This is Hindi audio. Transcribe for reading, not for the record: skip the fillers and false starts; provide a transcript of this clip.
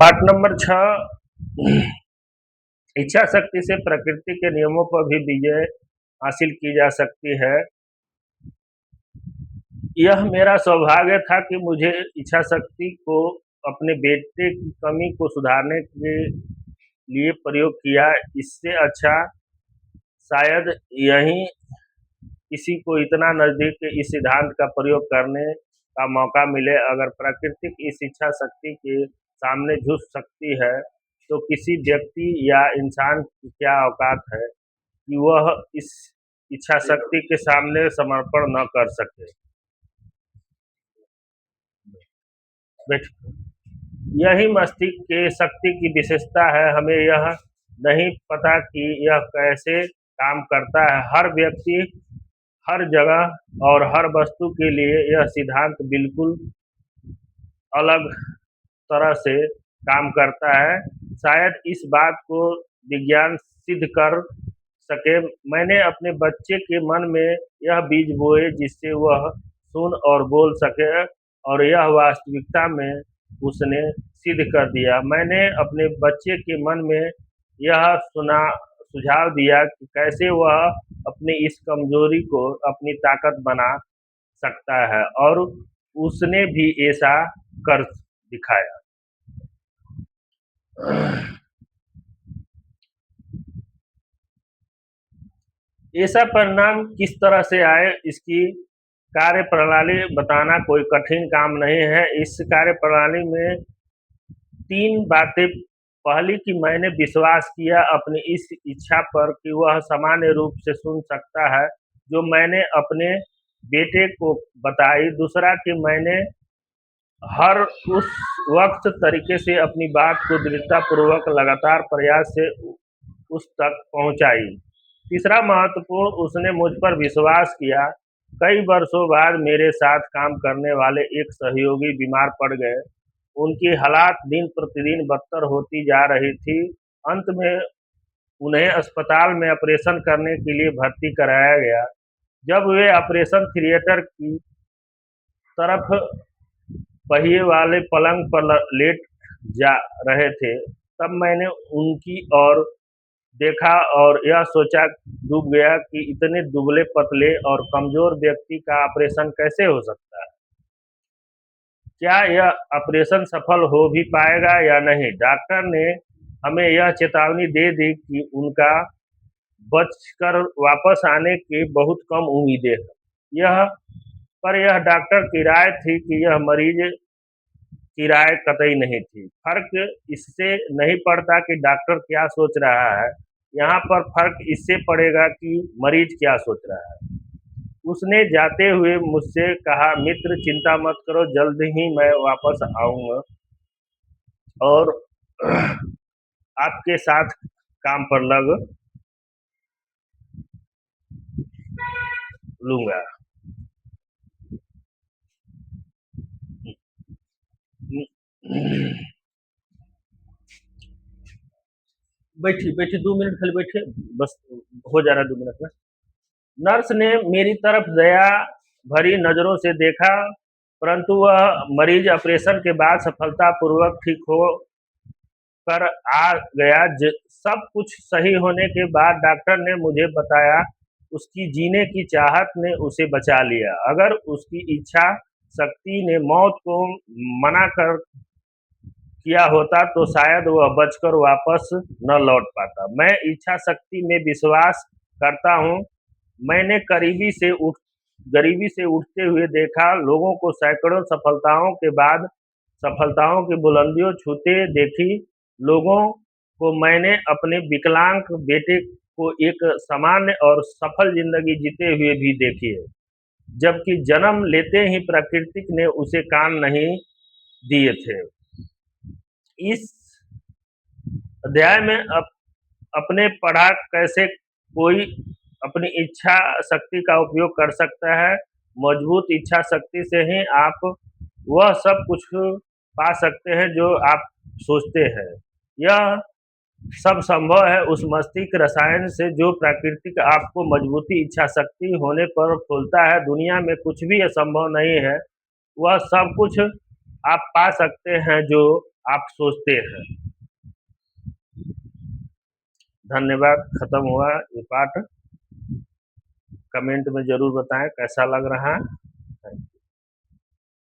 पाठ नंबर 6। इच्छा शक्ति से प्रकृति के नियमों पर भी विजय हासिल की जा सकती है। यह मेरा सौभाग्य था कि मुझे इच्छा शक्ति को अपने बेटे की कमी को सुधारने के लिए प्रयोग किया। इससे अच्छा शायद यही किसी को इतना नजदीक इस सिद्धांत का प्रयोग करने का मौका मिले। अगर प्रकृति इस इच्छा शक्ति के सामने झुक सकती है तो किसी व्यक्ति या इंसान की क्या औकात है कि वह इस इच्छा शक्ति के सामने समर्पण न कर सके। यही मस्तिष्क के शक्ति की विशेषता है। हमें यह नहीं पता कि यह कैसे काम करता है। हर व्यक्ति, हर जगह और हर वस्तु के लिए यह सिद्धांत बिल्कुल अलग तरह से काम करता है। शायद इस बात को विज्ञान सिद्ध कर सके। मैंने अपने बच्चे के मन में यह बीज बोए जिससे वह सुन और बोल सके, और यह वास्तविकता में उसने सिद्ध कर दिया। मैंने अपने बच्चे के मन में यह सुझाव दिया कि कैसे वह अपनी इस कमजोरी को अपनी ताकत बना सकता है, और उसने भी ऐसा कर दिखाया। ऐसा परिणाम किस तरह से आए, इसकी कार्य प्रणाली बताना कोई कठिन काम नहीं है। इस कार्य प्रणाली में 3 बातें। पहली कि मैंने विश्वास किया अपनी इस इच्छा पर कि वह सामान्य रूप से सुन सकता है, जो मैंने अपने बेटे को बताई। दूसरा कि मैंने हर उस वक्त तरीके से अपनी बात को दृढ़तापूर्वक लगातार प्रयास से उस तक पहुंचाई। तीसरा महत्वपूर्ण, उसने मुझ पर विश्वास किया। कई वर्षों बाद मेरे साथ काम करने वाले एक सहयोगी बीमार पड़ गए। उनकी हालात दिन प्रतिदिन बदतर होती जा रही थी। अंत में उन्हें अस्पताल में ऑपरेशन करने के लिए भर्ती कराया गया। जब वे ऑपरेशन थिएटर की तरफ पहिए वाले पलंग पर लेट जा रहे थे, तब मैंने उनकी ओर देखा और यह सोचा डूब गया कि इतने दुबले पतले और कमजोर व्यक्ति का ऑपरेशन कैसे हो सकता है। क्या यह ऑपरेशन सफल हो भी पाएगा या नहीं। डॉक्टर ने हमें यह चेतावनी दे दी कि उनका बचकर वापस आने की बहुत कम उम्मीदें हैं। यह डॉक्टर की राय थी कि यह मरीज की राय कतई नहीं थी। फर्क इससे नहीं पड़ता कि डॉक्टर क्या सोच रहा है, यहाँ पर फर्क इससे पड़ेगा कि मरीज क्या सोच रहा है। उसने जाते हुए मुझसे कहा, मित्र चिंता मत करो, जल्द ही मैं वापस आऊंगा और आपके साथ काम पर लग लूंगा। बैठिए बैठिए, 2 मिनट खाली बैठिए, बस हो जा रहा है 2 मिनट में। नर्स ने मेरी तरफ दया भरी नजरों से देखा, परंतु वह मरीज ऑपरेशन के बाद सफलतापूर्वक ठीक हो कर आ गया। सब कुछ सही होने के बाद डॉक्टर ने मुझे बताया उसकी जीने की चाहत ने उसे बचा लिया। अगर उसकी इच्छा शक्ति ने मौत को मना कर किया होता तो शायद वह बचकर वापस न लौट पाता। मैं इच्छा शक्ति में विश्वास करता हूँ। मैंने गरीबी से उठते हुए देखा, लोगों को सैकड़ों सफलताओं के बाद सफलताओं की बुलंदियों छूते देखी। लोगों को मैंने अपने विकलांग बेटे को एक सामान्य और सफल जिंदगी जीते हुए भी देखी है, जबकि जन्म लेते ही प्रकृति ने उसे कान नहीं दिए थे। इस अध्याय में अपने पढ़ा कैसे कोई अपनी इच्छा शक्ति का उपयोग कर सकता है। मजबूत इच्छा शक्ति से ही आप वह सब कुछ पा सकते हैं जो आप सोचते हैं। यह सब संभव है उस मस्तिष्क रसायन से जो प्राकृतिक आपको मजबूती इच्छा शक्ति होने पर खोलता है। दुनिया में कुछ भी असंभव नहीं है। वह सब कुछ आप पा सकते हैं जो आप सोचते हैं। धन्यवाद। खत्म हुआ ये पाठ। कमेंट में जरूर बताएं कैसा लग रहा है।